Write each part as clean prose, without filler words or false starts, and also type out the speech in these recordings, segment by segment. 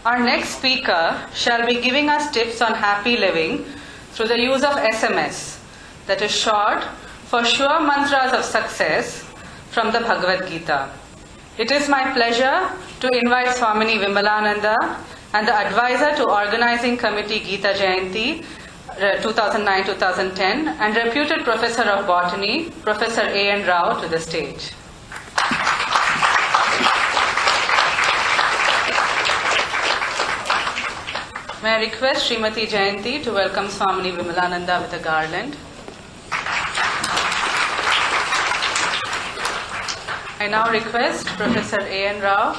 Our next speaker shall be giving us tips on happy living through the use of SMS, that is short for sure mantras of success from the Bhagavad Gita. It is my pleasure to invite Swamini Vimalananda and the advisor to organizing committee Gita Jayanti 2009-2010 and reputed professor of botany, Professor A.N. Rao, to the stage. May I request Srimati Jayanti to welcome Swamini Vimalananda with a garland. I now request Professor A.N. Rao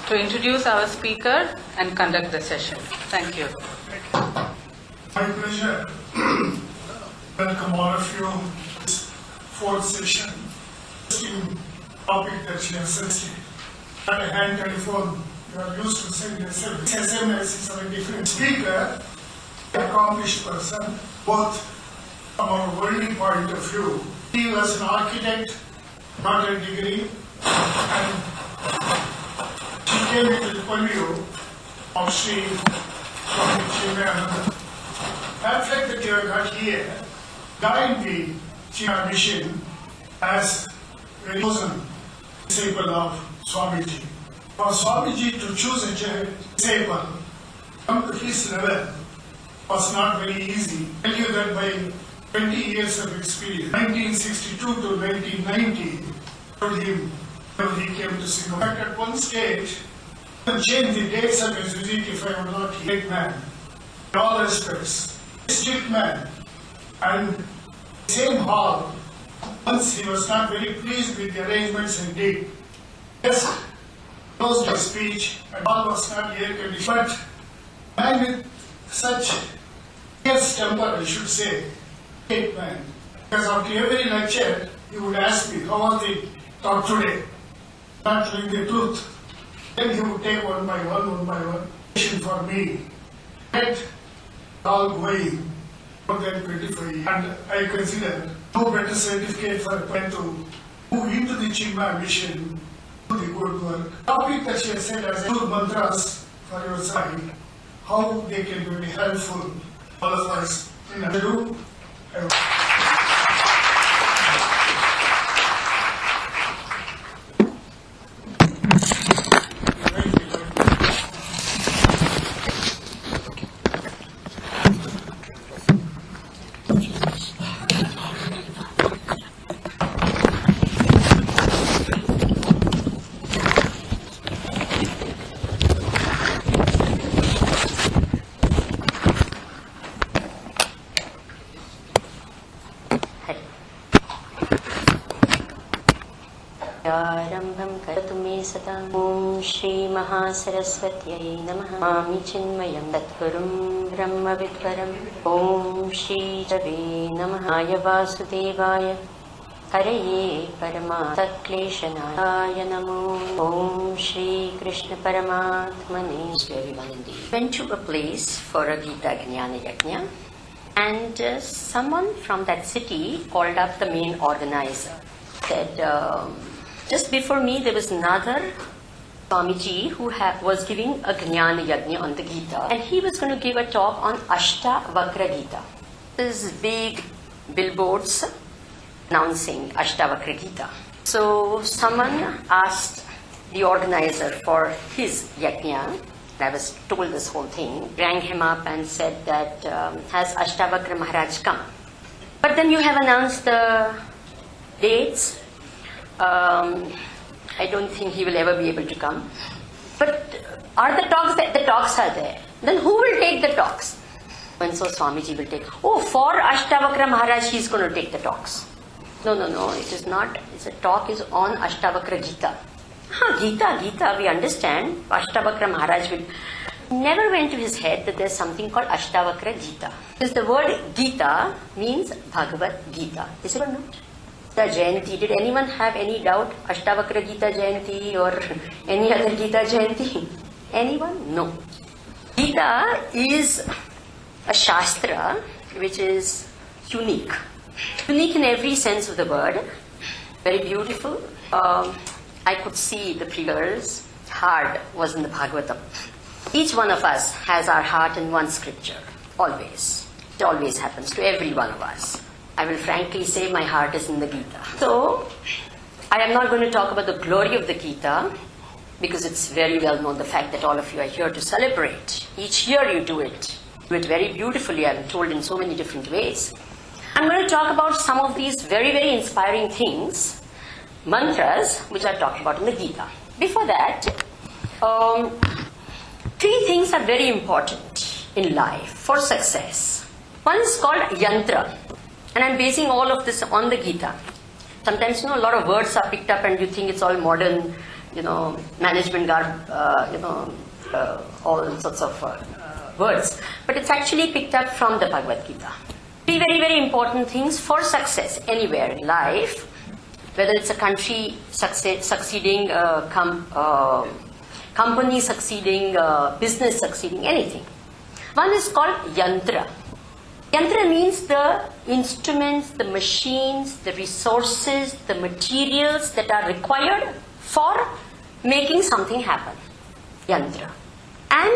to introduce our speaker and conduct the session. Thank you. My pleasure. Welcome all of you to this fourth session. Interesting topic that you have suggested. At a hand telephone, you are used to send SMS. SMS is a different speaker, accomplished person, both from a worldly point of view. He was an architect, got a degree, and she came into the purview of Sri Vimalananda. The fact that you have got here, guide the China mission as a chosen disciple of Swamiji. For Swamiji to choose a disciple, come to his level, was not very easy. I tell you that by 20 years of experience, 1962 to 1990, told him when he came to Singapore. In fact, at one stage, I changed the dates of his visit if I were not here. Great man, in all respects, a strict man, and the same hall. Once he was not very pleased with the arrangements and did. Just closed his speech, and all was not air conditioned. But man with such fierce temper, I should say, great man. Because after every lecture, he would ask me, how was the talk today? Not telling the truth. Then he would take one by one, for me. Get all going more than 25 years. And I consider no better certificate for a man to move into the Chimma mission, do the good work. Topic that she has said as good mantras for your side, how they can be very helpful, all of us. In Nadu, आरंभं करतु मे सदा ॐ श्री महासरस्वत्यै नमः मामि चिन्मयं तत्गुरुं ब्रह्मविद्वरं ॐ श्री रवे नमः आय वासुदेवाय हरये परमार्थक्लेशनाय नमो ॐ श्री कृष्ण परमात्मने went to a place for a Gita Jnana Yajna, and someone from that city called up the main organizer. Said, just before me there was another Swamiji who was giving a Jnana Yajna on the Gita, and he was going to give a talk on Ashtavakra Gita. There's big billboards announcing Ashtavakra Gita. So someone asked the organizer for his Yajna. I was told this whole thing, rang him up and said that, has Ashtavakra Maharaj come? But then you have announced the dates. I don't think he will ever be able to come. But are the talks there? The talks are there. Then who will take the talks? And so Swamiji will take. Oh, for Ashtavakra Maharaj, he is going to take the talks. No, it is not. The talk is on Ashtavakra Gita. Gita, we understand. Ashtavakra Maharaj will. Never went to his head that there's something called Ashtavakra Gita. Because the word Gita means Bhagavad Gita. Is it or not? The Jayanti. Did anyone have any doubt? Ashtavakra Gita Jayanti or any other Gita Jayanti? Anyone? No. Gita is a Shastra which is unique. Unique in every sense of the word. Very beautiful. I could see the previous heart was in the Bhagavatam. Each one of us has our heart in one scripture, always. It always happens to every one of us. I will frankly say my heart is in the Gita. So, I am not going to talk about the glory of the Gita, because it's very well known the fact that all of you are here to celebrate. Each year you do it. Do it very beautifully, I'm told, in so many different ways. I'm going to talk about some of these very, very inspiring things, mantras, which are talked about in the Gita. Before that, 3 things are very important in life for success. One is called Yantra, and I'm basing all of this on the Gita. Sometimes, a lot of words are picked up and you think it's all modern, management garb, all sorts of words. But it's actually picked up from the Bhagavad Gita. 3 very, very important things for success anywhere in life, whether it's a country succeeding, company succeeding, business succeeding, anything. One is called Yantra. Yantra means the instruments, the machines, the resources, the materials that are required for making something happen. Yantra. And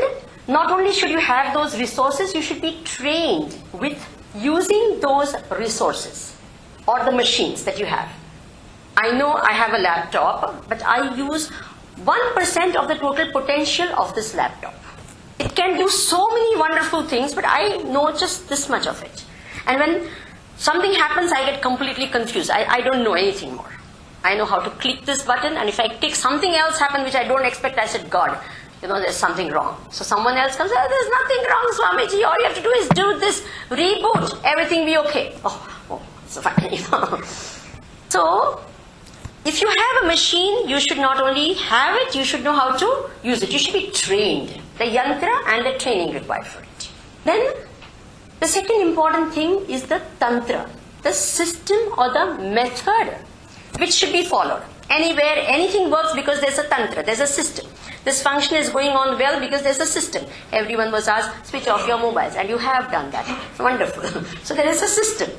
not only should you have those resources, you should be trained with using those resources or the machines that you have. I know I have a laptop, but I use 1% of the total potential of this laptop. It can do so many wonderful things, but I know just this much of it. And when something happens, I get completely confused. I don't know anything more. I know how to click this button, and if I click something else happen which I don't expect, I said, God, there's something wrong. So someone else comes, there's nothing wrong, Swamiji. All you have to do is do this, reboot, everything be okay. Oh, so fine. So, if you have a machine, you should not only have it, you should know how to use it. You should be trained. The yantra and the training required for it. Then, the second important thing is the tantra, the system or the method which should be followed. Anywhere, anything works because there's a tantra, there's a system. This function is going on well because there's a system. Everyone was asked, switch off your mobiles, and you have done that. It's wonderful. So there is a system.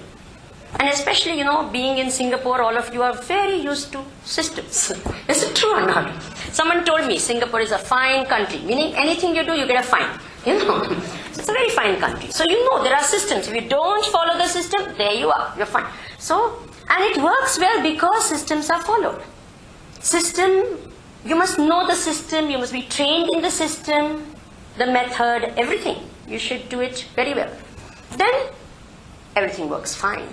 And especially, being in Singapore, all of you are very used to systems. Is it true or not? Someone told me Singapore is a fine country, meaning anything you do, you get a fine. It's a very fine country. So there are systems. If you don't follow the system, there you are, you're fine. So, and it works well because systems are followed. System, you must know the system, you must be trained in the system, the method, everything. You should do it very well. Then, everything works fine.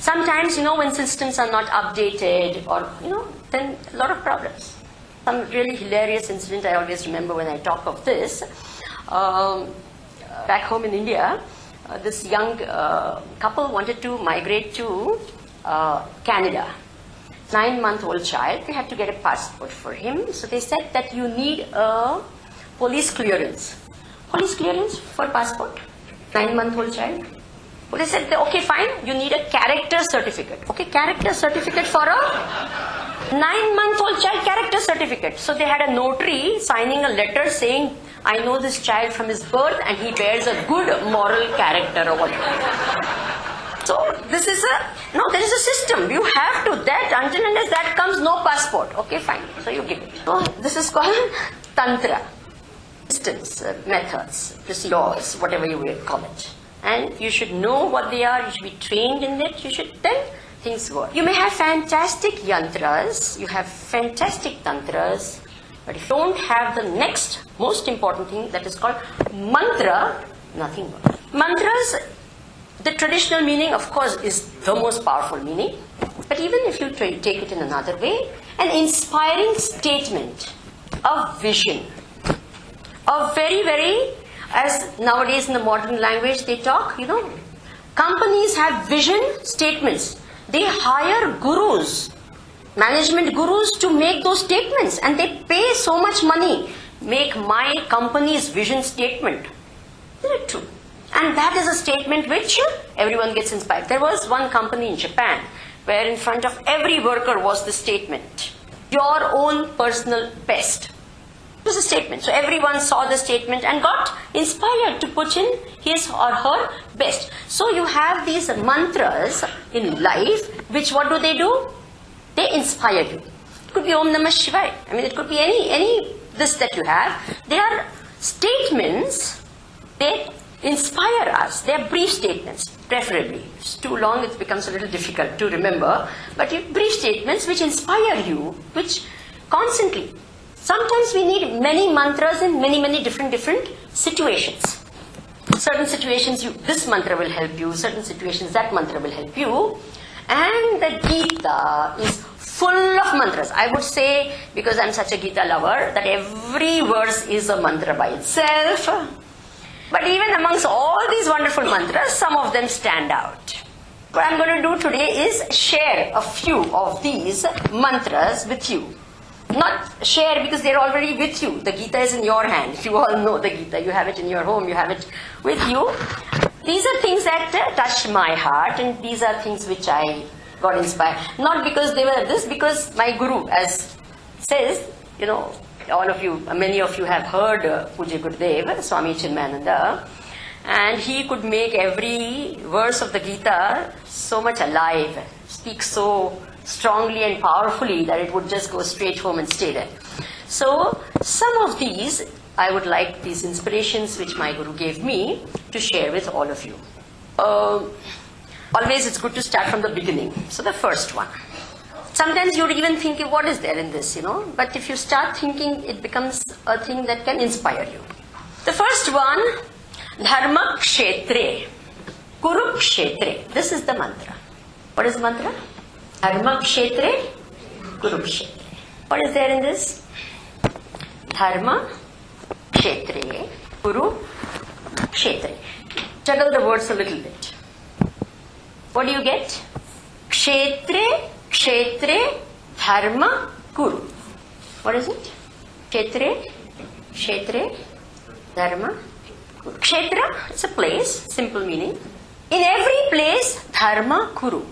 Sometimes, when systems are not updated or, then a lot of problems. Some really hilarious incident I always remember when I talk of this. Back home in India, this young couple wanted to migrate to Canada. 9-month-old child, they had to get a passport for him. So they said that you need a police clearance. Police clearance for passport? 9-month-old child? Well, they said, okay, fine, you need a character certificate. Okay, character certificate for a 9-month-old child, character certificate. So they had a notary signing a letter saying, I know this child from his birth and he bears a good moral character or whatever. So this is there is a system. You have to that, until and unless that comes, no passport. Okay, fine. So you give it. So this is called tantra. Systems, methods, laws, whatever you will call it. And you should know what they are, you should be trained in it, then things work. You may have fantastic yantras, you have fantastic tantras, but if you don't have the next most important thing that is called mantra, nothing works. Mantras, the traditional meaning, of course, is the most powerful meaning, but even if you take it in another way, an inspiring statement, a vision, a very, very, as nowadays in the modern language they talk, companies have vision statements. They hire gurus, management gurus to make those statements, and they pay so much money. Make my company's vision statement. Isn't it true? And that is a statement which everyone gets inspired. There was one company in Japan where in front of every worker was the statement, your own personal best. It was a statement. So everyone saw the statement and got inspired to put in his or her best. So you have these mantras in life which what do? They inspire you. It could be Om Namah Shivaya. It could be any this that you have, they are statements that inspire us. They are brief statements, preferably. If it's too long, it becomes a little difficult to remember. But brief statements which inspire you, which constantly. Sometimes we need many mantras in many different situations. Certain situations, this mantra will help you. Certain situations, that mantra will help you. And the Gita is full of mantras. I would say, because I'm such a Gita lover, that every verse is a mantra by itself. But even amongst all these wonderful mantras, some of them stand out. What I'm going to do today is share a few of these mantras with you. Not share because they're already with you. The Gita is in your hand. You all know the Gita. You have it in your home. You have it with you. These are things that touched my heart, and these are things which I got inspired. Not because they were this, because my Guru, as says, all of you, many of you have heard Puja Gurudev, Swami Vimalananda, and he could make every verse of the Gita so much alive, speak so strongly and powerfully that it would just go straight home and stay there. So, some of these, I would like these inspirations which my Guru gave me to share with all of you. Always it's good to start from the beginning. So the first one. Sometimes you'd even think, what is there in this, But if you start thinking, it becomes a thing that can inspire you. The first one, Dharma Kshetre, Kurukshetre. This is the mantra. What is the mantra? Dharma Kshetre, Kurukshetre. What is there in this? Dharma Kshetre, Kurukshetre. Juggle the words a little bit. What do you get? Kshetre, Kshetre, Dharma, Kuru. What is it? Kshetre, Kshetre, Dharma, Kuru. Kshetra, it's a place, simple meaning. In every place, Dharma, Kuru.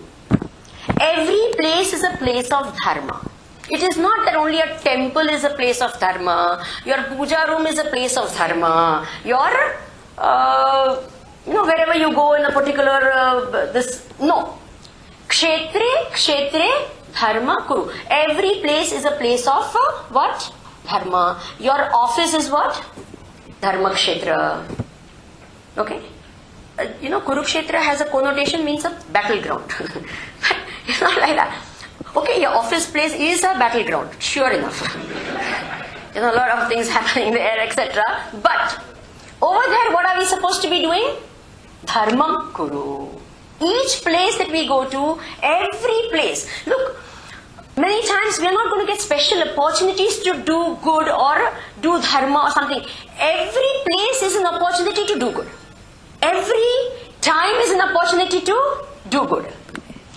Every place is a place of Dharma. It is not that only a temple is a place of Dharma, your puja room is a place of Dharma, your, wherever you go in a particular, no. Kshetre, Kshetre, Dharma, Kuru. Every place is a place of what? Dharma. Your office is what? Dharma Kshetra. Okay? Kurukshetra has a connotation, means a battleground. But it's not like that. Okay, your office place is a battleground, sure enough. A lot of things happening there, etc. But over there, what are we supposed to be doing? Dharma Kuru. Each place that we go to, every place. Look, many times we are not going to get special opportunities to do good or do dharma or something. Every place is an opportunity to do good. Every time is an opportunity to do good.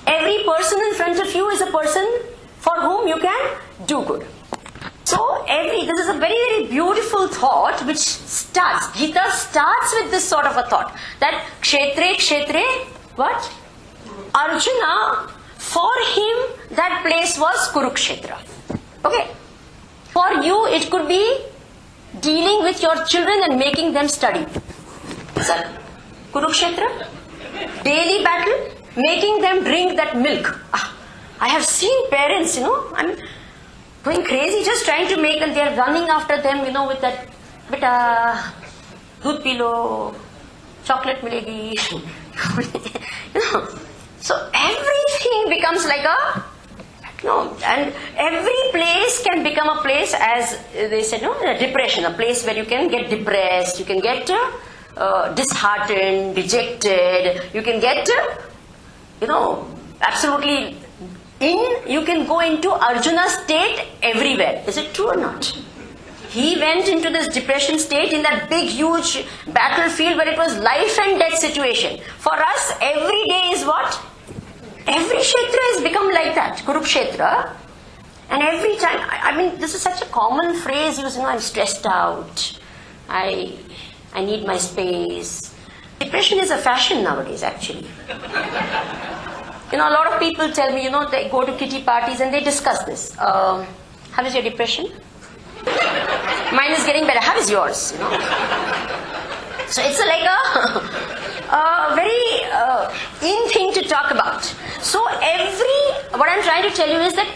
Every person in front of you is a person for whom you can do good. So, this is a very, very beautiful thought which starts. Gita starts with this sort of a thought. That Kshetre, Kshetre, what? Arjuna, for him, that place was Kurukshetra. Okay? For you, it could be dealing with your children and making them study. Is that Kurukshetra? Daily battle, making them drink that milk. I have seen parents, I'm going crazy just trying to make, and they are running after them, with that, beta, doodh pee lo, chocolate milegi. So everything becomes like and every place can become a place, as they said, a depression, a place where you can get depressed, you can get disheartened, dejected, you can get, absolutely you can go into Arjuna's state everywhere. Is it true or not? He went into this depression state in that big, huge battlefield where it was life and death situation. For us, every day is what? Every kshetra has become like that, Kurukshetra. And every time, this is such a common phrase used, I'm stressed out. I need my space. Depression is a fashion nowadays, actually. A lot of people tell me, they go to kitty parties and they discuss this. How is your depression? Mine is getting better. How is yours? So it's like a very in thing to talk about. So what I'm trying to tell you is that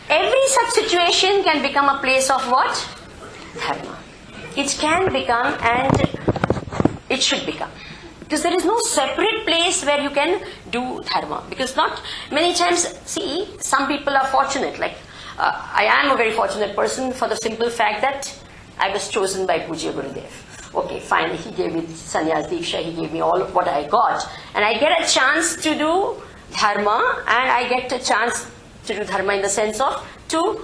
every such situation can become a place of what? dharma. It can become and it should become. Because there is no separate place where you can do dharma. Because not many times, see, some people are fortunate. Like, I am a very fortunate person for the simple fact that I was chosen by Pujya Gurudev. Okay, fine, he gave me sannyas diksha, he gave me all what I got. And I get a chance to do dharma, and I get a chance to do dharma in the sense of to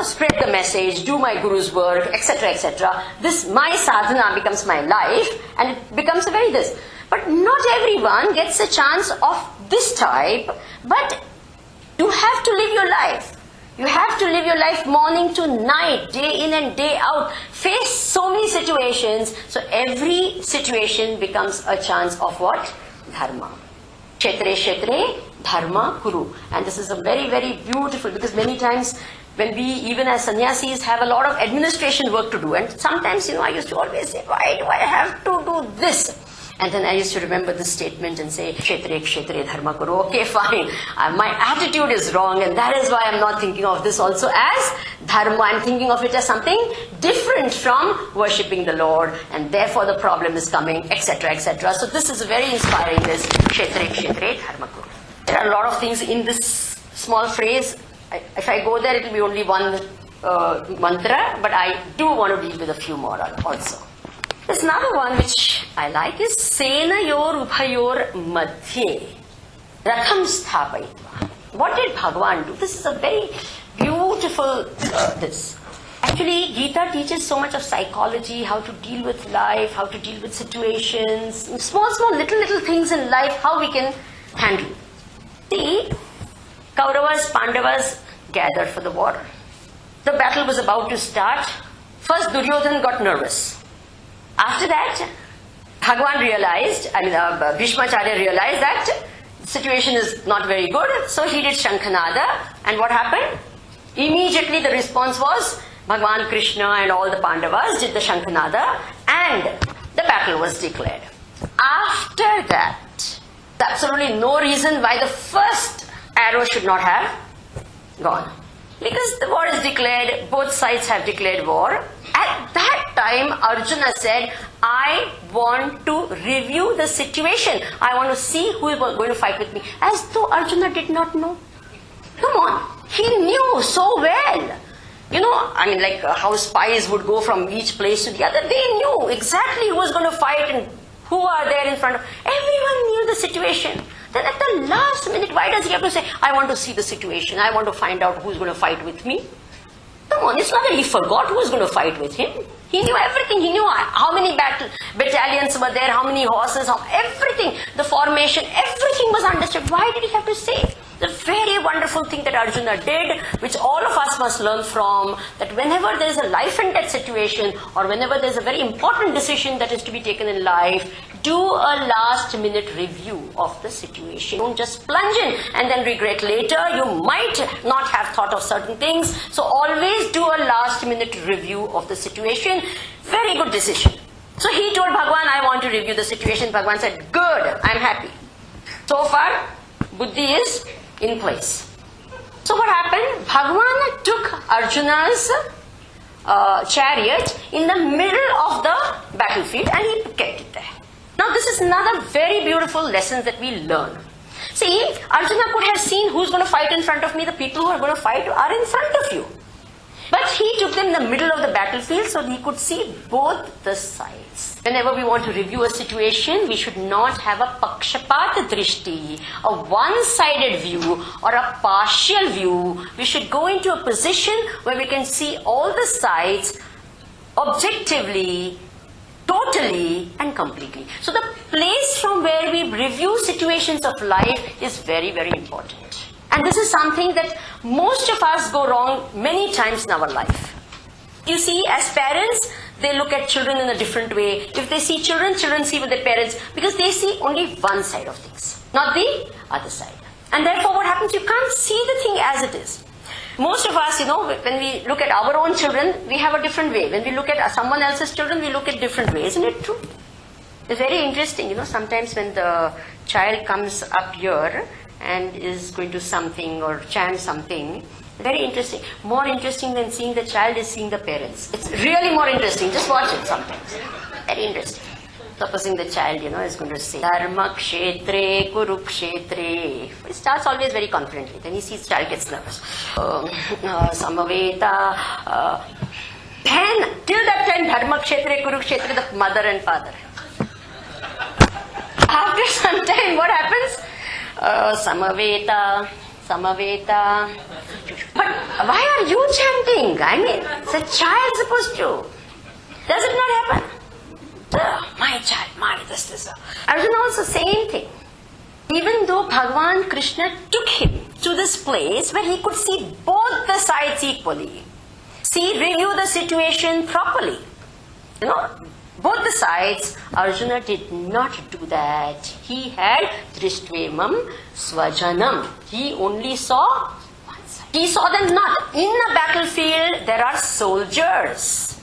spread the message, do my guru's work, etc., etc. This, my sadhana becomes my life, and it becomes a very this. But not everyone gets a chance of this type, but you have to live your life. You have to live your life morning to night, day in and day out, face so many situations, so every situation becomes a chance of what? Dharma. Kshetre kshetre dharma kuru. And this is a very, very beautiful, because many times when we, even as sannyasis, have a lot of administration work to do, and sometimes, I used to always say, why do I have to do this? And then I used to remember this statement and say, kshetre kshetre dharma kuru. Okay, fine. My attitude is wrong, and that is why I'm not thinking of this also as dharma. I'm thinking of it as something different from worshipping the Lord, and therefore the problem is coming, etc., etc. So this is very inspiring, this kshetre kshetre dharma kuru. There are a lot of things in this small phrase. If I go there, it will be only one mantra, but I do want to deal with a few more also. There's another one which I like is Senayor Ubhayor Madhye Ratham Sthapayitva. What did Bhagavan do? This is a very beautiful this. Actually, Gita teaches so much of psychology, how to deal with life, how to deal with situations, small little things in life, how we can handle. See, Kauravas, Pandavas gathered for the war. The battle was about to start. First, Duryodhana got nervous. After that, Bhagavan realized, Bhishmacharya realized that the situation is not very good, so he did Shankhanada, and what happened? Immediately the response was, Bhagavan Krishna and all the Pandavas did the Shankhanada, and the battle was declared. After that, there's absolutely no reason why the first arrow should not have gone. Because the war is declared, both sides have declared war. At that time, Arjuna said, I want to review the situation. I want to see who is going to fight with me. As though Arjuna did not know. Come on, he knew so well. Like how spies would go from each place to the other. They knew exactly who was going to fight and who are there in front of. Everyone knew the situation. Then at the last minute, why does he have to say, I want to see the situation, I want to find out who's going to fight with me? Come on, it's not that he forgot who was going to fight with him. He knew everything. He knew how many battalions were there, how many horses, everything, the formation, everything was understood. Why did he have to say? The very wonderful thing that Arjuna did, which all of us must learn from, that whenever there is a life and death situation, or whenever there is a very important decision that is to be taken in life, do a last minute review of the situation. Don't just plunge in and then regret later. You might not have thought of certain things. So always do a last minute review of the situation. Very good decision. So he told Bhagavan, I want to review the situation. Bhagavan said, good, I'm happy. So far, buddhi is in place. So what happened? Bhagavan took Arjuna's chariot in the middle of the battlefield and he kept it there. Now this is another very beautiful lesson that we learn. See, Arjuna could have seen who's going to fight in front of me. The people who are going to fight are in front of you. But he took them in the middle of the battlefield so he could see both the sides. Whenever we want to review a situation, we should not have a pakshapata drishti, a one-sided view or a partial view. We should go into a position where we can see all the sides objectively, totally and completely. So the place from where we review situations of life is very, very important. And this is something that most of us go wrong many times in our life. You see, as parents, they look at children in a different way. If they see children, children see with their parents because they see only one side of things, not the other side. And therefore what happens, you can't see the thing as it is. Most of us, when we look at our own children, we have a different way. When we look at someone else's children, we look at different ways. Isn't it true? It's very interesting, sometimes when the child comes up here and is going to something or chant something, Very interesting. More interesting than seeing the child is seeing the parents. It's really more interesting. Just watch it sometimes. Very interesting. Supposing the child, is going to say, Dharma Kshetre Kurukshetre. It starts always very confidently. Then he sees the child gets nervous. Samaveta. Then, till that time, Dharma Kshetre Kurukshetre, the mother and father. After some time, what happens? Samaveta. But why are you chanting? I mean, the child is supposed to. Does it not happen? My child, this. Arjuna also same thing. Even though Bhagavan Krishna took him to this place where he could see both the sides equally, review the situation properly. Both the sides, Arjuna did not do that. He had Drishtvemam Swajanam. He only saw one side. He saw them not. In a battlefield, there are soldiers.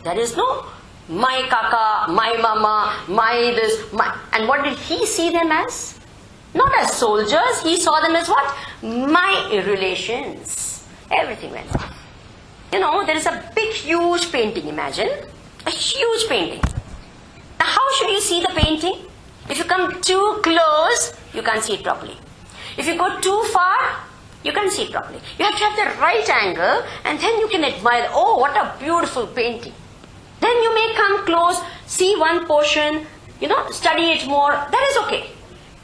There is no my kaka, my mama, my this, my. And what did he see them as? Not as soldiers. He saw them as what? My relations. Everything went on. There is a big, huge painting, imagine. A huge painting. Now, how should you see the painting? If you come too close, you can't see it properly. If you go too far, you can't see it properly. You have to have the right angle, and then you can admire, oh, what a beautiful painting. Then you may come close, see one portion, study it more. That is okay.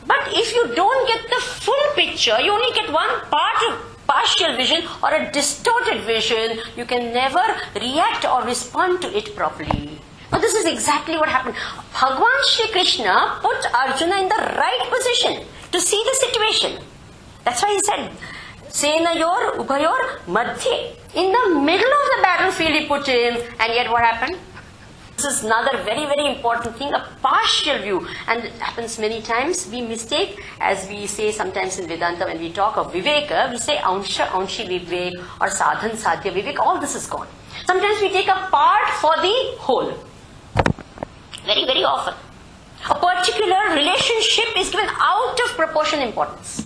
But if you don't get the full picture, you only get one part of partial vision or a distorted vision, you can never react or respond to it properly. Now this is exactly what happened. Bhagavan Shri Krishna put Arjuna in the right position to see the situation. That's why he said, Senayor Ubhayor Madhye. In the middle of the battlefield he put him, and yet what happened? This is another very, very important thing, a partial view. And it happens many times. We mistake, as we say sometimes in Vedanta when we talk of Viveka, we say Ansha, Anshi Vivek or Sadhan, Sadhya Vivek. All this is gone. Sometimes we take a part for the whole. Very, very often. A particular relationship is given out of proportion importance.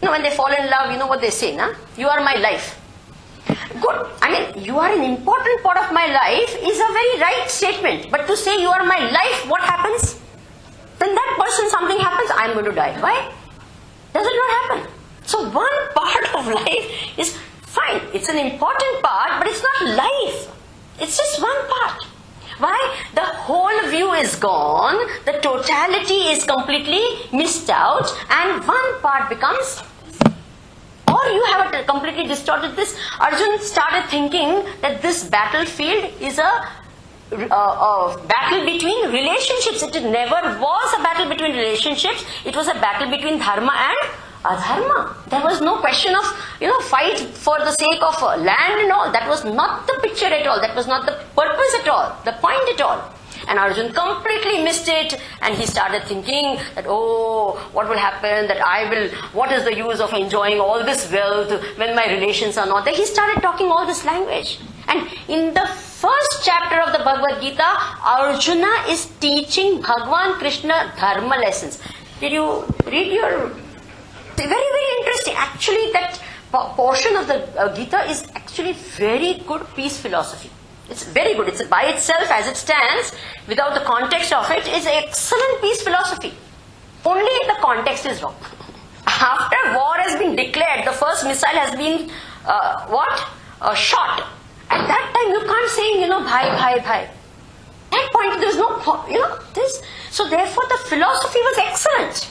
When they fall in love, what they say, na? You are my life. Good. I mean, you are an important part of my life is a very right statement. But to say you are my life, what happens? When that person, something happens, I am going to die. Why? Does it not happen? So one part of life is fine. It's an important part, but it's not life. It's just one part. Why? The whole view is gone, the totality is completely missed out, and one part becomes, or you have completely distorted this. Arjun started thinking that this battlefield is a battle between relationships. It never was a battle between relationships. It was a battle between dharma and adharma. There was no question of, fight for the sake of land and all. That was not the picture at all. That was not the purpose at all, the point at all. And Arjun completely missed it, and he started thinking that, what will happen, what is the use of enjoying all this wealth when my relations are not there? He started talking all this language. And in the first chapter of the Bhagavad Gita, Arjuna is teaching Bhagavan Krishna dharma lessons. Did you read your... Very, very interesting. Actually, that portion of the Gita is actually very good peace philosophy. It's very good. It's by itself, as it stands, without the context of it, is excellent peace philosophy. Only the context is wrong. After war has been declared, the first missile has been, shot. At that time, you can't say, bhai. At that point, there's no, this. So therefore, the philosophy was excellent.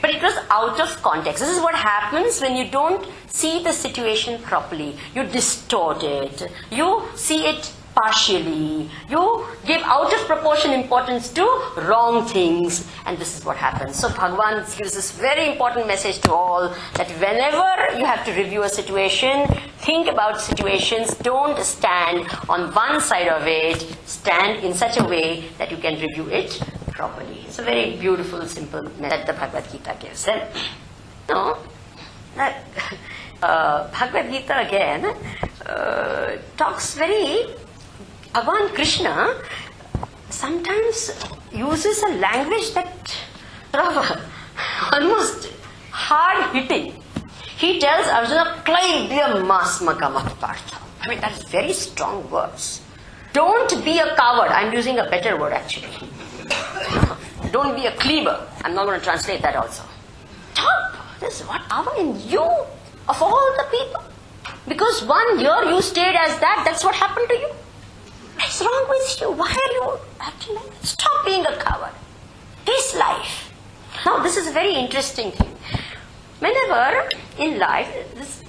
But it was out of context. This is what happens when you don't see the situation properly. You distort it. You see it partially. You give out of proportion importance to wrong things. And this is what happens. So Bhagavan gives this very important message to all, that whenever you have to review a situation, think about situations. Don't stand on one side of it. Stand in such a way that you can review it properly. It's a very beautiful, simple message that the Bhagavad Gita gives. And Bhagavad Gita again talks very... Bhagavan Krishna sometimes uses a language that almost hard-hitting. He tells Arjuna, Klaibya masmakam partha. I mean, that's very strong words. Don't be a coward. I'm using a better word actually. Don't be a cleaver. I'm not going to translate that also. Stop. This is what power in you of all the people. Because 1 year you stayed as that, that's what happened to you. What's wrong with you? Why are you acting like that? Stop being a coward. This life. Now, this is a very interesting thing. Whenever in life, this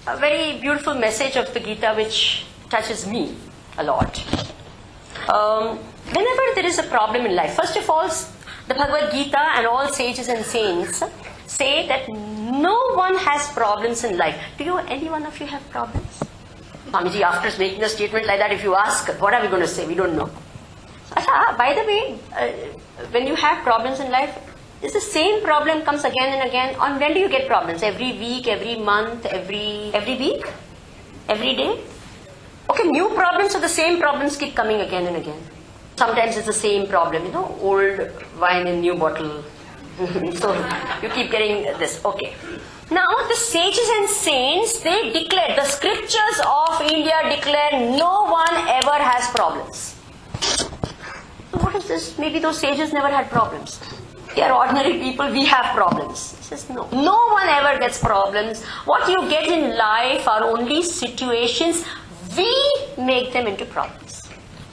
a very beautiful message of the Gita which touches me a lot. Whenever there is a problem in life, first of all, the Bhagavad Gita and all sages and saints say that no one has problems in life. Do any one of you have problems? Swamiji, after making a statement like that, if you ask, what are we going to say? We don't know. By the way, when you have problems in life, is the same problem comes again and again? On when do you get problems? Every week, every month, every week? Every day? Okay, new problems or the same problems keep coming again and again. Sometimes it's the same problem, old wine in new bottle. So you keep getting this. Okay. Now the sages and saints, they declare, the scriptures of India declare no one ever has problems. What is this? Maybe those sages never had problems. We are ordinary people, we have problems. He says no. No one ever gets problems. What you get in life are only situations. We make them into problems.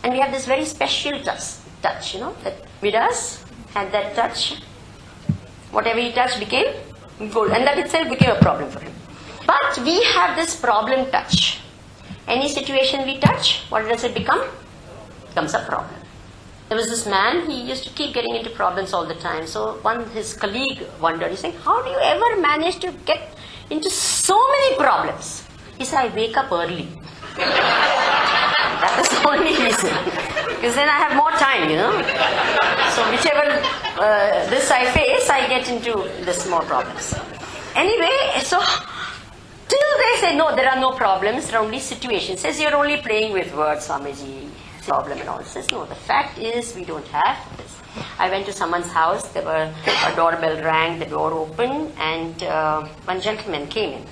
And we have this very special touch, that Midas had that touch. Whatever he touched became gold. And that itself became a problem for him. But we have this problem touch. Any situation we touch, what does it become? It becomes a problem. There was this man, he used to keep getting into problems all the time. So his colleague wondered, he's saying, how do you ever manage to get into so many problems? He said, I wake up early. That is the only reason. Because then I have more time, So whichever this I face, I get into this more problems. Anyway, so till they say, no, there are no problems, there are only situations. Says, you're only playing with words, Swamiji. Problem and all. Says, no, the fact is we don't have this. I went to someone's house, a doorbell rang, the door opened, and one gentleman came in.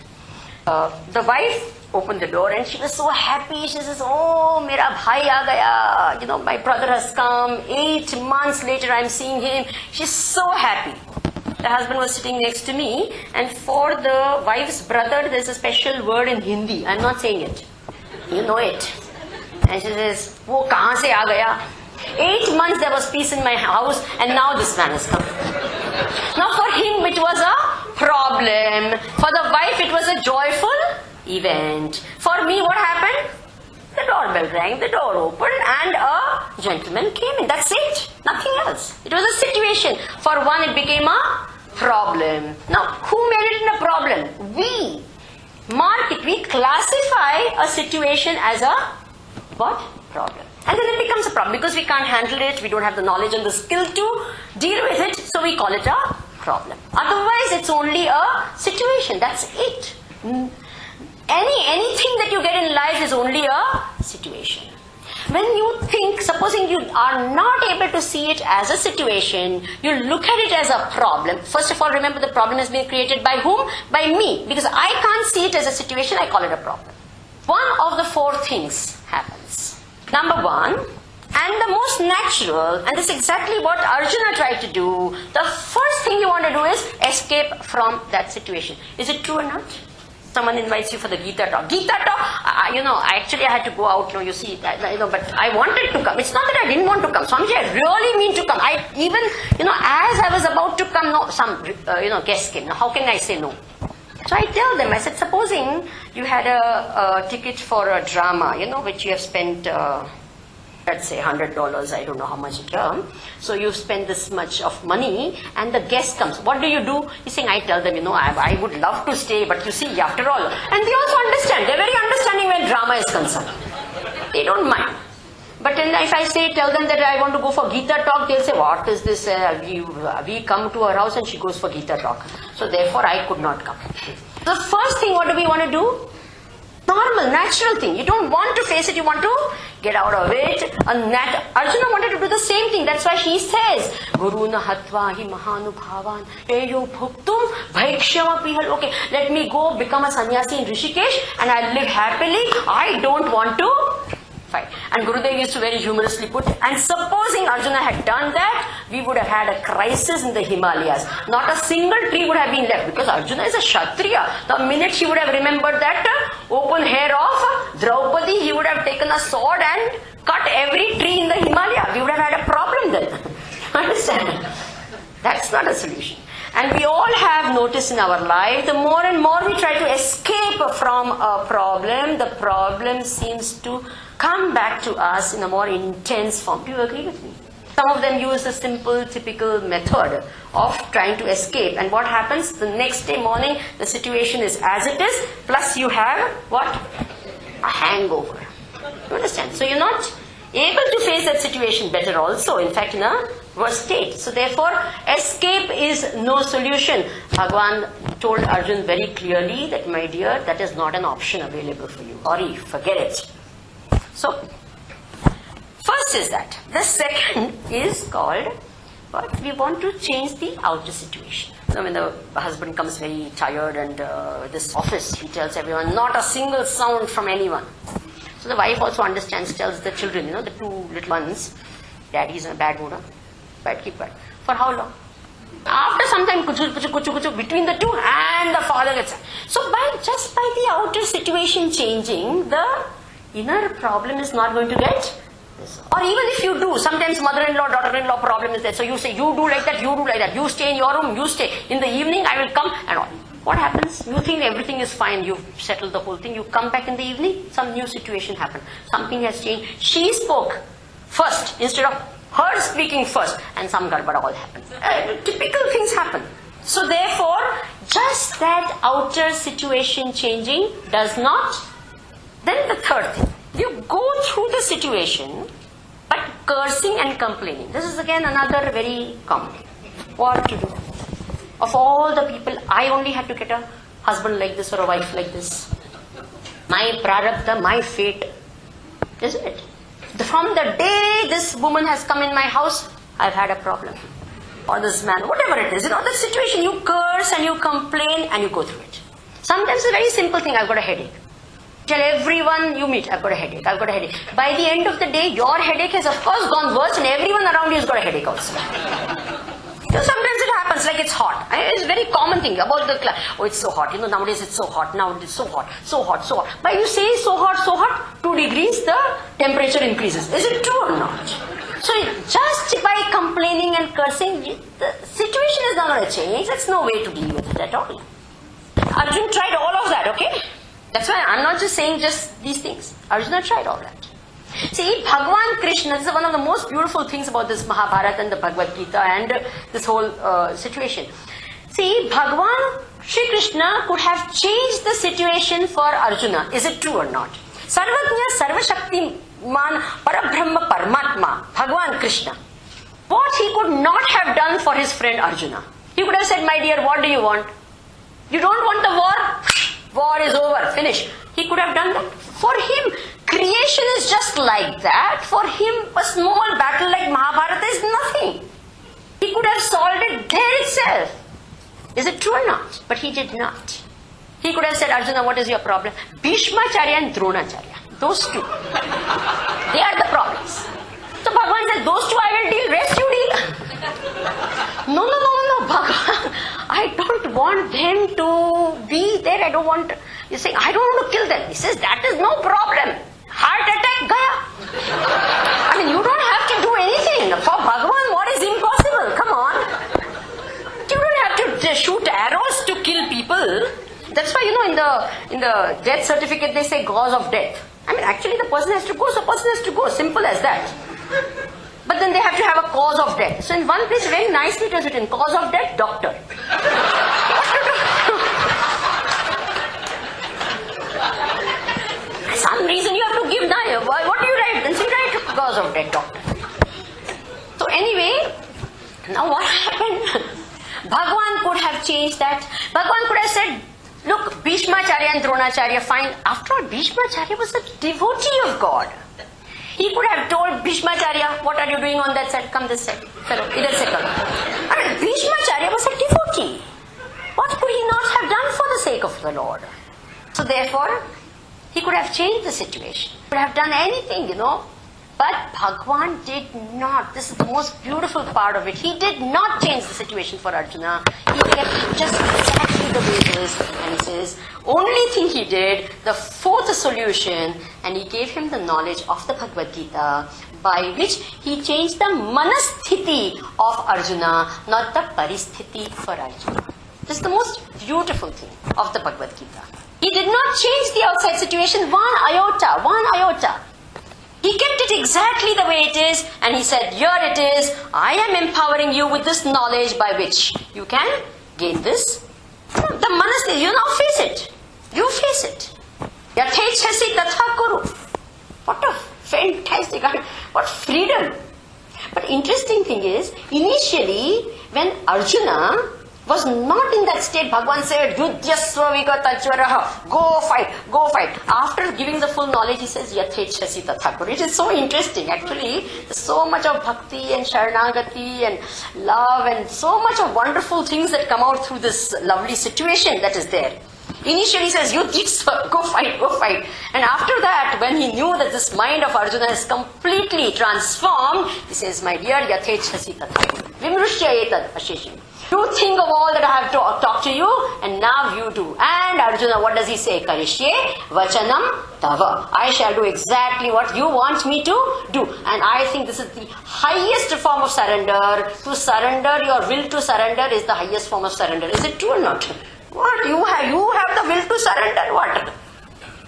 The wife opened the door and she was so happy. She says, oh, mera bhai aa gaya. My brother has come. 8 months later I'm seeing him. She's so happy. The husband was sitting next to me, and for the wife's brother there's a special word in Hindi. I'm not saying it. You know it. And she says, wo kahan se aa gaya? 8 months there was peace in my house, and now this man has come. Now for him it was a problem. For the wife it was a joyful event. For me, what happened? The doorbell rang, the door opened, and a gentleman came in. That's it. Nothing else. It was a situation. For one it became a problem. Now who made it in a problem? We. Mark it. We classify a situation as a what? Problem. And then it becomes a problem because we can't handle it, we don't have the knowledge and the skill to deal with it, so we call it a problem. Otherwise, it's only a situation. That's it. Anything that you get in life is only a situation. When you think, supposing you are not able to see it as a situation, you look at it as a problem. First of all, remember the problem has been created by whom? By me. Because I can't see it as a situation, I call it a problem. One of the 4 things happens. Number 1, and the most natural, and this is exactly what Arjuna tried to do, the first thing you want to do is escape from that situation. Is it true or not? Someone invites you for the Gita talk. Gita talk, I had to go out, you see, but I wanted to come. It's not that I didn't want to come. Swamiji, I really mean to come. As I was about to come, some guest came. Now, how can I say no? So I tell them, I said, supposing you had a ticket for a drama, which you have spent, let's say $100, I don't know how much it is. So you've spent this much of money and the guest comes. What do? He's saying, I tell them, I would love to stay, but you see, after all. And they also understand. They're very understanding when drama is concerned. They don't mind. But then if I tell them that I want to go for Gita talk, they'll say, what is this? We come to her house and she goes for Gita talk. So therefore I could not come. The first thing, what do we want to do? Normal, natural thing. You don't want to face it, you want to get out of it. Arjuna wanted to do the same thing. That's why he says, Guru na hatva hi mahanubhavan eyo bhuktum bhaikshyama pihal. Okay, let me go become a sannyasi in Rishikesh and I'll live happily. I don't want to fight. And Gurudev used to very humorously put, and supposing Arjuna had done that, we would have had a crisis in the Himalayas. Not a single tree would have been left, because Arjuna is a Kshatriya. The minute he would have remembered that open hair of Draupadi, he would have taken a sword and cut every tree in the Himalaya. We would have had a problem then. Understand? That's not a solution. And we all have noticed in our life, the more and more we try to escape from a problem, the problem seems to come back to us in a more intense form. Do you agree with me? Some of them use the simple, typical method of trying to escape. And what happens? The next day morning, the situation is as it is, plus you have what? A hangover. You understand? So you're not able to face that situation better also, in fact in a worse state. So therefore, escape is no solution. Bhagavan told Arjun very clearly that, my dear, that is not an option available for you. Sorry, forget it. So, first is that. The second is called, what? We want to change the outer situation. So when the husband comes very tired and this office, he tells everyone, not a single sound from anyone. So the wife also understands, tells the children, the two little ones, daddy's in a bad mood, quiet, keep quiet. For how long? After some time, kuchu, between the two, and the father gets. So just by the outer situation changing, the inner problem is not going to get this. Or even if you do, sometimes mother-in-law, daughter-in-law problem is there. So you say, you do like that, you do like that. You stay in your room, you stay. In the evening, I will come and all. What happens? You think everything is fine, you've settled the whole thing. You come back in the evening, some new situation happened. Something has changed. She spoke first instead of her speaking first, and some garbada all happened. Typical things happen. So therefore, just that outer situation changing does not. Then the third thing, you go through the situation, but cursing and complaining. This is again another very common thing. What to do? Of all the people, I only had to get a husband like this or a wife like this. My prarabdha, my fate. Isn't it? From the day this woman has come in my house, I've had a problem. Or this man, whatever it is. The situation, you curse and you complain and you go through it. Sometimes it's a very simple thing, I've got a headache. Tell everyone you meet, I've got a headache. By the end of the day, your headache has of course gone worse and everyone around you has got a headache also. So sometimes it happens like it's hot. It's a very common thing about the class. Oh, it's so hot. Nowadays it's so hot. Now it's so hot. But you say so hot, 2 degrees, the temperature increases. Is it true or not? So just by complaining and cursing, the situation is not going to change. That's no way to deal with it at all. Arjun tried all of that, okay? That's why I'm not just saying just these things. Arjuna tried all that. See, Bhagavan Krishna, this is one of the most beautiful things about this Mahabharata and the Bhagavad Gita and this whole situation. See, Bhagavan Shri Krishna could have changed the situation for Arjuna. Is it true or not? Sarvajna Sarvashaktiman Parabrahma Paramatma, Bhagavan Krishna. What he could not have done for his friend Arjuna. He could have said, my dear, what do you want? You don't want the war? War is over, finish. He could have done that. For him, creation is just like that. For him, a small battle like Mahabharata is nothing. He could have solved it there itself. Is it true or not? But he did not. He could have said, Arjuna, what is your problem? Bhishmacharya and Dronacharya. Those two. They are the problems. So Bhagavan said, those two I will deal, rest you deal. No, Bhagavan. I don't want them to be there. I don't want. He's saying, I don't want to kill them. He says, that is no problem. Heart attack, gaya. I mean, you don't have to do anything. For Bhagavan, what is impossible? Come on. You don't have to shoot arrows to kill people. That's why, in the death certificate, they say cause of death. I mean, actually, the person has to go, so the person has to go. Simple as that. But then they have to have a cause of death. So in one place, very nicely it was written, cause of death, doctor. Some reason you have to give now. What do you write? Then you write cause of death, doctor. So anyway, now what happened? Bhagavan could have changed that. Bhagavan could have said, Look, Bhishmacharya and Dronacharya, fine. After all, Bhishmacharya was a devotee of God. He could have told Bhishmacharya, what are you doing on that side? Come this side. Fellow, idhar se karo. I mean, Bhishmacharya was a devotee. What could he not have done for the sake of the Lord? So therefore, he could have changed the situation. He could have done anything, But Bhagwan did not. This is the most beautiful part of it. He did not change the situation for Arjuna. He kept it just exactly the way it is. And he says, only thing he did, the fourth solution, and he gave him the knowledge of the Bhagavad Gita, by which he changed the manasthiti of Arjuna, not the paristhiti for Arjuna. This is the most beautiful thing of the Bhagavad Gita. He did not change the outside situation one iota. He kept it exactly the way it is, and he said, here it is, I am empowering you with this knowledge by which you can gain this. The manasthiti, you now face it. You face it. Yathechasi tatha kuru. What a fantastic, what freedom. But interesting thing is, initially, when Arjuna was not in that state, Bhagwan said, Yudhyasva vigatajvaraha, go fight. After giving the full knowledge, he says, Yathechasi tathakur. It is so interesting, actually. There's so much of bhakti and sharanagati and love and so much of wonderful things that come out through this lovely situation that is there. Initially he says, Yudhyasva, go fight. And after that, when he knew that this mind of Arjuna is completely transformed, he says, my dear Yathechasi tathakur, vimrushya etad asheshim. You think of all that I have talked to you, and now you do. And Arjuna, what does he say? Karishye vachanam tava. I shall do exactly what you want me to do. And I think this is the highest form of surrender. To surrender, your will to surrender is the highest form of surrender. Is it true or not? What? You have the will to surrender? What?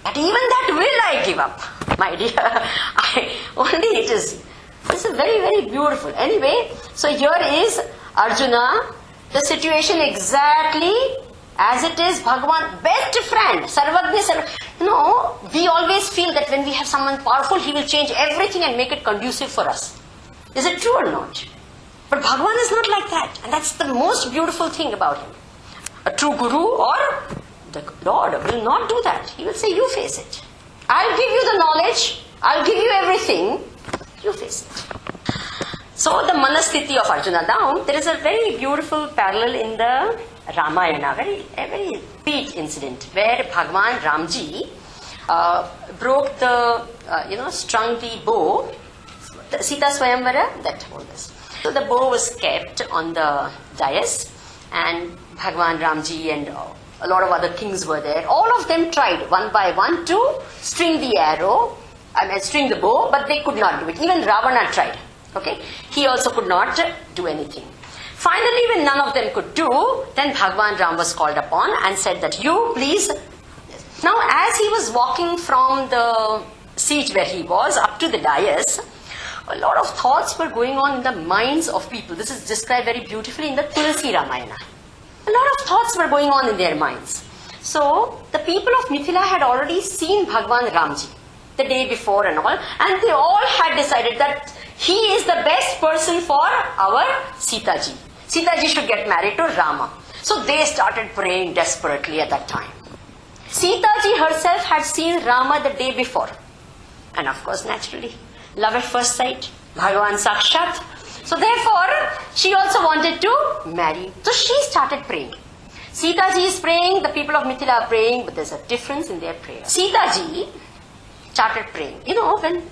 But even that will I give up, my dear. This is very, very beautiful. Anyway, so here is Arjuna. The situation exactly as it is, Bhagavan, best friend, Sarvagni. We always feel that when we have someone powerful, he will change everything and make it conducive for us. Is it true or not? But Bhagavan is not like that. And that's the most beautiful thing about him. A true guru or the Lord will not do that. He will say, you face it. I'll give you the knowledge. I'll give you everything. You face it. So the manasthiti of Arjuna. Now, there is a very beautiful parallel in the Ramayana, a very sweet incident where Bhagwan Ramji broke strung the bow, the Sita Swayamvara, that whole this. So the bow was kept on the dais, and Bhagwan Ramji and a lot of other kings were there. All of them tried one by one to string the bow, but they could not do it. Even Ravana tried. Okay, he also could not do anything. Finally, when none of them could do, then Bhagwan Ram was called upon and said that you please. Now, as he was walking from the seat where he was up to the dais, a lot of thoughts were going on in the minds of people. This is described very beautifully in the Tulsi Ramayana. A lot of thoughts were going on in their minds. So, the people of Mithila had already seen Bhagwan Ramji the day before and all, and they all had decided that he is the best person for our Sita ji. Sita ji should get married to Rama. So they started praying desperately at that time. Sita ji herself had seen Rama the day before. And of course, naturally, love at first sight, Bhagavan Sakshat. So therefore, she also wanted to marry. So she started praying. Sita ji is praying, the people of Mithila are praying, but there's a difference in their prayer. Sita ji started praying. When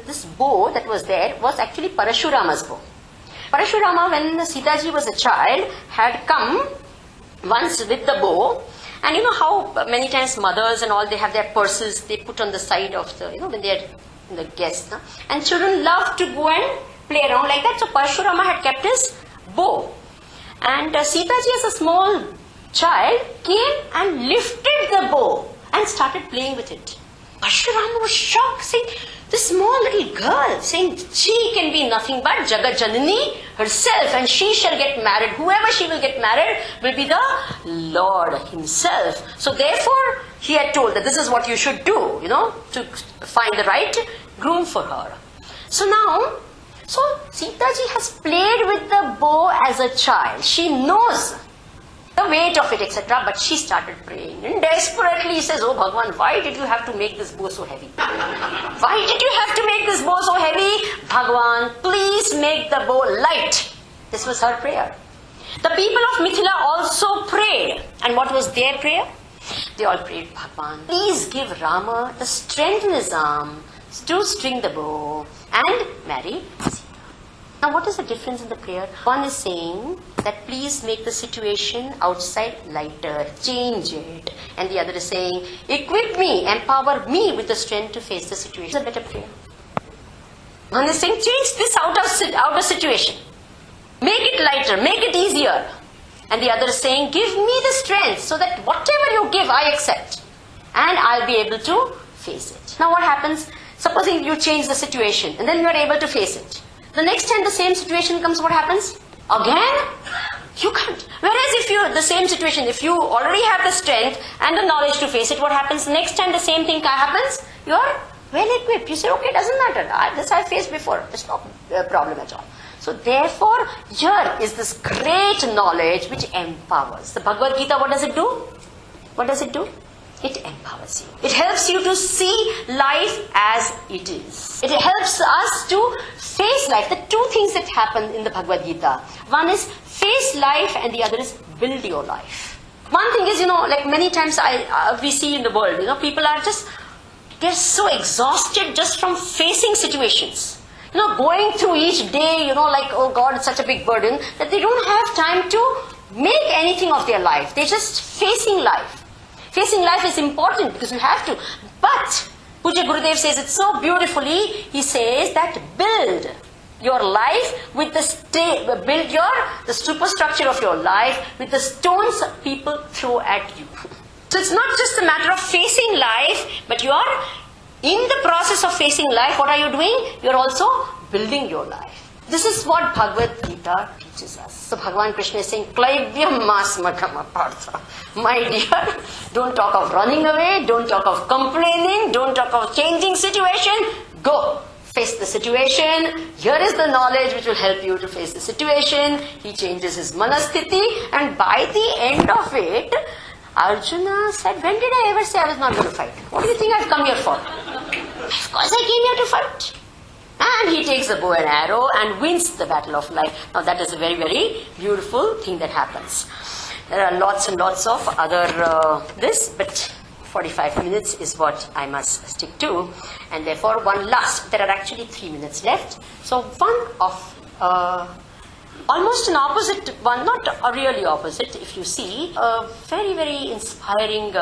this bow that was there was actually Parashurama's bow. Parashurama, when Sita ji was a child, had come once with the bow. And you know how many times mothers and all, they have their purses, they put on the side of the, when they are the guests. And children love to go and play around like that. So Parashurama had kept his bow. And Sita ji as a small child came and lifted the bow and started playing with it. Parashurama was shocked, saying, this small little girl, saying she can be nothing but Jagat Janani herself, and she shall get married. Whoever she will get married will be the Lord himself. So therefore, he had told that this is what you should do, to find the right groom for her. So now, Sita ji has played with the bow as a child. She knows the weight of it, etc. But she started praying and desperately says, "Oh Bhagwan, why did you have to make this bow so heavy? Why did you have to make this bow so heavy? Bhagwan, please make the bow light." This was her prayer. The people of Mithila also prayed. And what was their prayer? They all prayed, "Bhagwan, please give Rama the strength in his arm to string the bow and marry Sita." Now what is the difference in the prayer? One is saying that please make the situation outside lighter, change it. And the other is saying, equip me, empower me with the strength to face the situation. It's a better prayer. One is saying, change this outer situation. Make it lighter, make it easier. And the other is saying, give me the strength so that whatever you give, I accept. And I'll be able to face it. Now what happens? Supposing you change the situation and then you are able to face it. The next time the same situation comes, what happens? Again? You can't. Whereas if you, the same situation, if you already have the strength and the knowledge to face it, what happens? Next time the same thing happens, you are well equipped. You say, okay, doesn't matter. This I faced before. It's not a problem at all. So therefore, here is this great knowledge which empowers. The Bhagavad Gita, what does it do? What does it do? It empowers you. It helps you to see life as it is. It helps us to face life. The two things that happen in the Bhagavad Gita. One is face life and the other is build your life. One thing is, like many times we see in the world, people are they're so exhausted just from facing situations. Going through each day, like, oh God, it's such a big burden that they don't have time to make anything of their life. They're just facing life. Facing life is important because you have to. But Puja Gurudev says it so beautifully. He says that build your life with the the superstructure of your life with the stones people throw at you. So it's not just a matter of facing life, but you are in the process of facing life. What are you doing? You are also building your life. This is what Bhagavad Gita teaches us. So Bhagavan Krishna is saying, Klaivyam masmakam apartha. My dear, don't talk of running away, don't talk of complaining, don't talk of changing situation. Go, face the situation. Here is the knowledge which will help you to face the situation. He changes his manasthiti, and by the end of it, Arjuna said, when did I ever say I was not going to fight? What do you think I've come here for? Of course I came here to fight. And he takes the bow and arrow and wins the battle of life. Now that is a very, very beautiful thing that happens. There are lots and lots of other but 45 minutes is what I must stick to. And therefore there are actually 3 minutes left. So one of almost an opposite one, not a really opposite, if you see, a very, very inspiring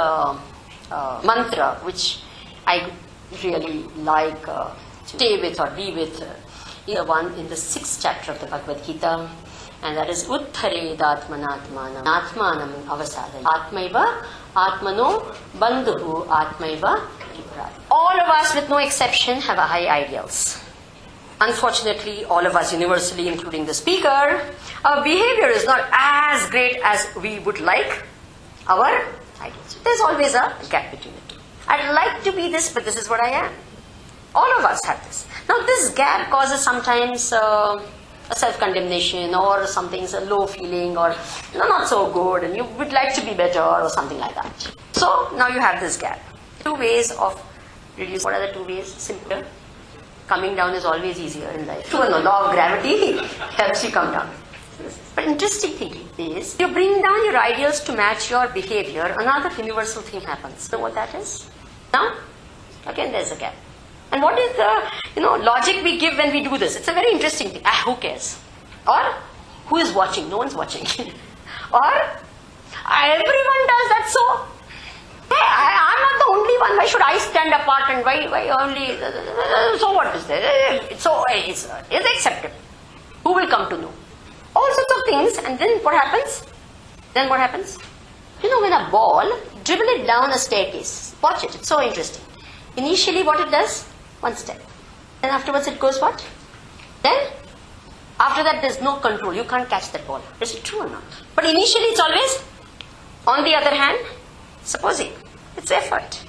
mantra which I really like to stay with or be with, the one in the 6th chapter of the Bhagavad Gita, and that is Uttaredatmanatmanam Atmanam Avasada Atmaiva Atmano Bandhu Atmaiva Kiprad. All of us with no exception have a high ideals. Unfortunately, all of us universally, including the speaker, our behavior is not as great as we would like our ideals. There's always a gap between the two. I'd like to be this, but this is what I am. All of us have this. Now this gap causes sometimes a self-condemnation, or something's a low feeling, or not so good, and you would like to be better or something like that. So now you have this gap. 2 ways of reducing. What are the 2 ways? Simple. Coming down is always easier in life. So the law of gravity helps you come down. But interesting thing is, you bring down your ideals to match your behavior, another universal thing happens. So what that is? Now, again there's a gap. And what is the logic we give when we do this? It's a very interesting thing. Who cares? Or who is watching? No one's watching. Or everyone does that, so I'm not the only one. Why should I stand apart, and why only? So what is there? So it's accepted. Who will come to know? All sorts of things, and then what happens? Then what happens? When a ball, dribble it down a staircase. Watch it. It's so interesting. Initially, what it does? 1 step. Then afterwards it goes what? Then after that there's no control. You can't catch that ball. Is it true or not? But initially it's always. On the other hand, supposing it's effort.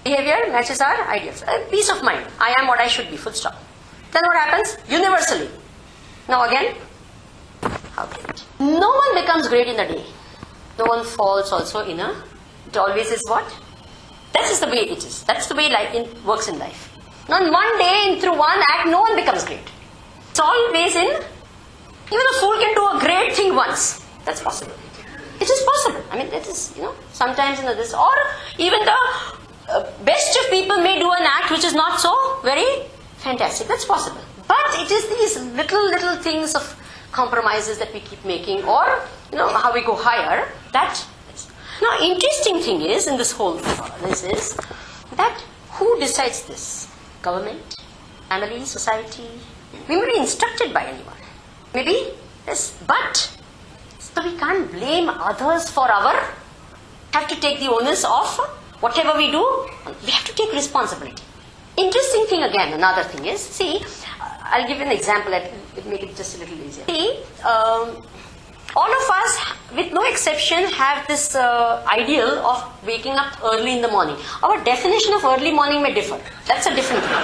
Behavior matches our ideals. Peace of mind. I am what I should be. Full stop. Then what happens? Universally. Now again, how great. No one becomes great in a day. No one falls also in a... It always is what? That is the way it is. That's the way life works in life. Not one day, through one act, no one becomes great. It's always in... Even a fool can do a great thing once. That's possible. It is possible. I mean, that is, sometimes this... Or even the best of people may do an act which is not so very fantastic. That's possible. But it is these little things of compromises that we keep making, or, how we go higher, that... Now, interesting thing is, in this whole this is, that who decides this? Government? Family? Society? We may be instructed by anyone. Maybe, yes, but, so we can't blame others for our, have to take the onus of whatever we do, we have to take responsibility. Interesting thing again, another thing is, see, I'll give you an example that will make it just a little easier. See, all of us, with no exception, have this ideal of waking up early in the morning. Our definition of early morning may differ. That's a different thing.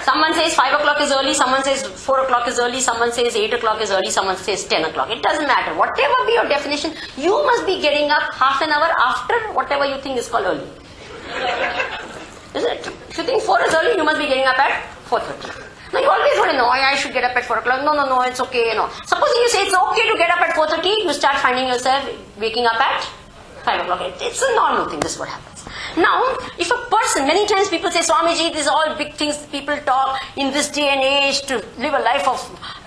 Someone says 5 o'clock is early, someone says 4 o'clock is early, someone says 8 o'clock is early, someone says 10 o'clock. It doesn't matter. Whatever be your definition, you must be getting up half an hour after whatever you think is called early. Isn't it? If you think 4 is early, you must be getting up at 4:30. Now you always want to know, I should get up at 4 o'clock. No, it's okay. Supposing you say it's okay to get up at 4:30, you start finding yourself waking up at 5 o'clock. It's a normal thing. This is what happens. Now, if a person, many times people say, Swamiji, these are all big things people talk in this day and age, to live a life of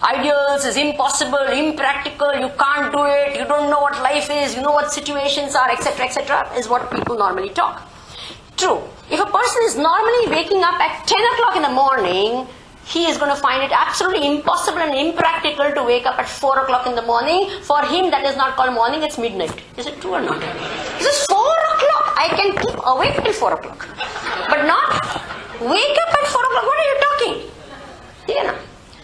ideals is impossible, impractical, you can't do it, you don't know what life is, you know what situations are, etc., is what people normally talk. True. If a person is normally waking up at 10 o'clock in the morning, he is going to find it absolutely impossible and impractical to wake up at 4 o'clock in the morning. For him, that is not called morning, it's midnight. Is it true or not? This is 4 o'clock. I can keep awake till 4 o'clock. But not wake up at 4 o'clock. What are you talking?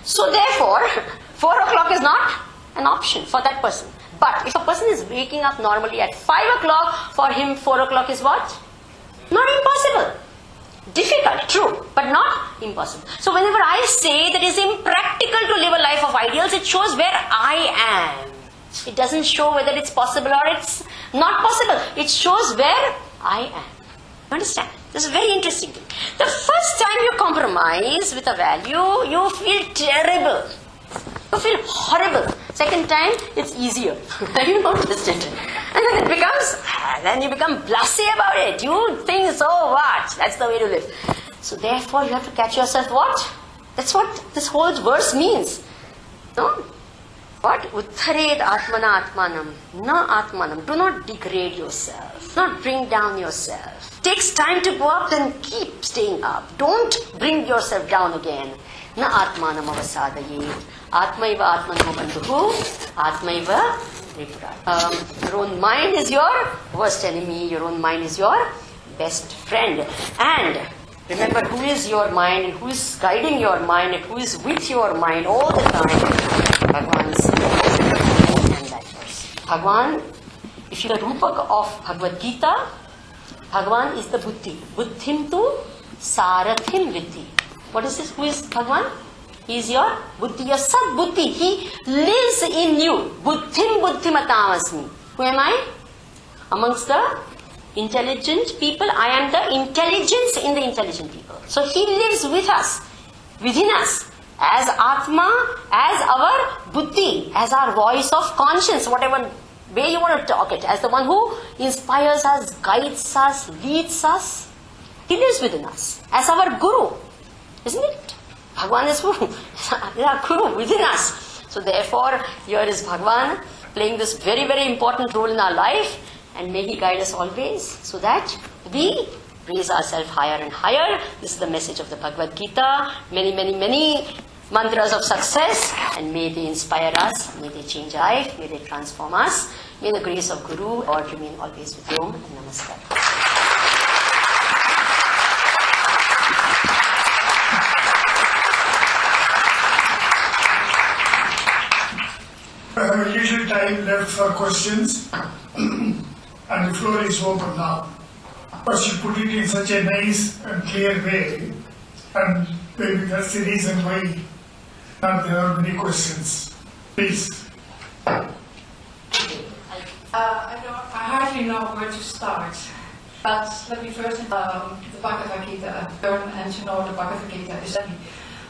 So therefore, 4 o'clock is not an option for that person. But if a person is waking up normally at 5 o'clock, for him 4 o'clock is what? Not impossible. Difficult, true, but not impossible. So whenever I say that it's impractical to live a life of ideals, it shows where I am. It doesn't show whether it's possible or it's not possible. It shows where I am. Understand? This is very interesting. The first time you compromise with a value, you feel terrible. You feel horrible. Second time, it's easier. You noticed it. And then it becomes, then you become blasé about it. You think, so what? That's the way to live. So therefore, you have to catch yourself what? That's what this whole verse means. No? What? Utthared atmana atmanam, na atmanam. Do not degrade yourself. Do not bring down yourself. It takes time to go up, then keep staying up. Don't bring yourself down again. Na atmanam avasadayet. Atmaiva atmano bandhuhu. Atmaiva ripura. Your own mind is your worst enemy. Your own mind is your best friend. And remember who is your mind and who is guiding your mind and who is with your mind all the time. Bhagavan is and that verse. Bhagavan, if you are the Rupak of Bhagavad Gita, Bhagavan is the Buddhi. Buddhim tu sarathim vidhi. What is this? Who is Bhagavan? He is your Buddhi, your Sat-Buddhi. He lives in you. Buddhim buddhimatam asmi. Who am I? Amongst the intelligent people, I am the intelligence in the intelligent people. So he lives with us, within us, as Atma, as our Buddhi, as our voice of conscience, whatever way you want to talk it, as the one who inspires us, guides us, leads us. He lives within us, as our Guru, isn't it? Bhagavan is Guru. They are Guru within us. So therefore, here is Bhagavan playing this very, very important role in our life, and may he guide us always so that we raise ourselves higher and higher. This is the message of the Bhagavad Gita. Many, many, many mantras of success, and may they inspire us, may they change life, may they transform us. May the grace of Guru Lord remain always with you. And namaskar. I have a little time left for questions, and the floor is open now. But you put it in such a nice and clear way, and maybe that's the reason why there are many questions. Please. I hardly know where to start. But let me first, the Bhagavad Gita, learn and to know the Bhagavad Gita is heavy.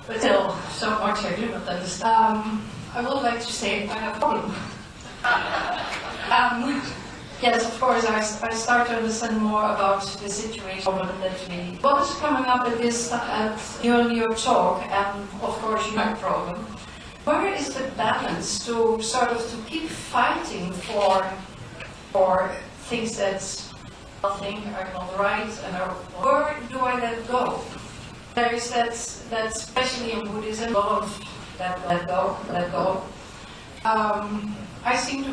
But still, so much I do not understand. I would like to say I have a problem. Yes, of course, I start to understand more about the situation that we... What is coming up at this, at your talk, and of course my problem, where is the balance to sort of to keep fighting for things that I think are not right, and where do I let go? There is that especially in Buddhism, a lot of let go. I seem to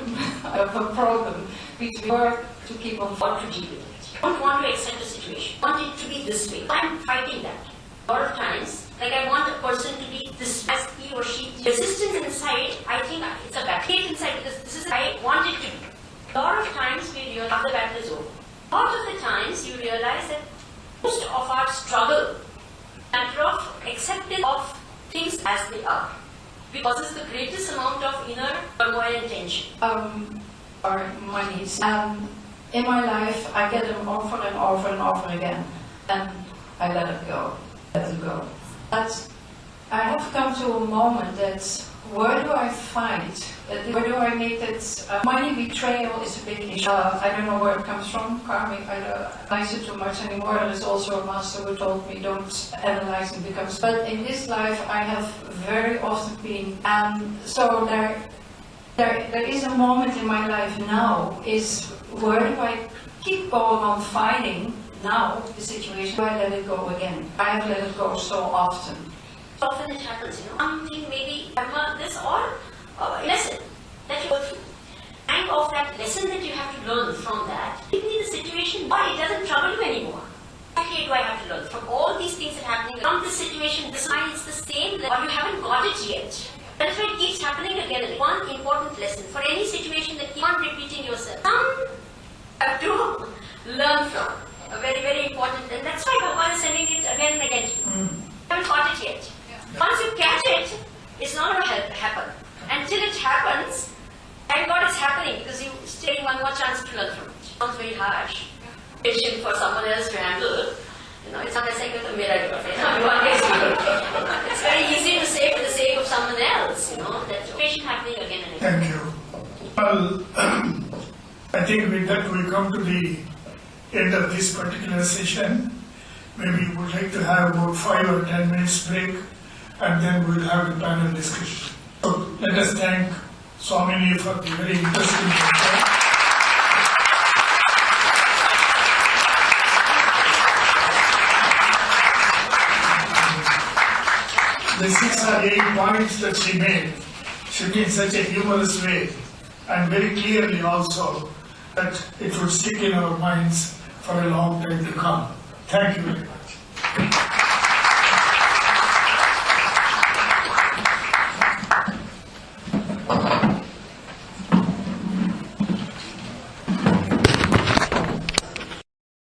have a problem between work to keep on Want to deal with it. I don't want to accept the situation. I want it to be this way. I'm fighting that. A lot of times, like I want a person to be this as he or she. Resistance inside, I think it's a battle inside because this is I want it to be. A lot of times we realize the battle is over. A lot of the times you realize that most of our struggle, matter of acceptance of things as they are, causes the greatest amount of inner turmoil and tension. Are my needs. In my life, I get them over and over and over again, and I let it go. Let it go. But I have come to a moment that where do I find? Where do I make that? Money betrayal is a big issue. I don't know where it comes from. Karmic, I don't analyze it too much anymore. There is also a master who told me don't analyze it because. But in this life, I have very often been, and so there is a moment in my life now. Is where do I keep going on fighting now the situation? Do I let it go again? I have let it go so often. Often it happens, something maybe this or a lesson that you go through. And of that lesson that you have to learn from that, give me the situation why it doesn't trouble you anymore. Exactly do I have to learn from all these things that are happening from this situation, this time it's the same, or you haven't got it yet. That's why it keeps happening again and again. One important lesson for any situation that keep on repeating yourself. Some have to learn from. A very, very important, and that's why Bhagavan is sending it again and again to you. You haven't got it yet. Once you catch it, it's not going to happen. Until it happens, thank God it's happening because you still have one more chance to learn from it. It sounds very harsh. Patient for someone else to handle. It's not necessarily a mirror. It's very easy to say for the sake of someone else. That situation happening again and again. Thank you. Well, I think with that we come to the end of this particular session. Maybe we would like to have about 5 or 10 minutes break, and then we'll have the panel discussion. So let us thank Swamini for the very interesting lecture. The 6 or 8 points that she made, she did in such a humorous way, and very clearly also that it would stick in our minds for a long time to come. Thank you very much.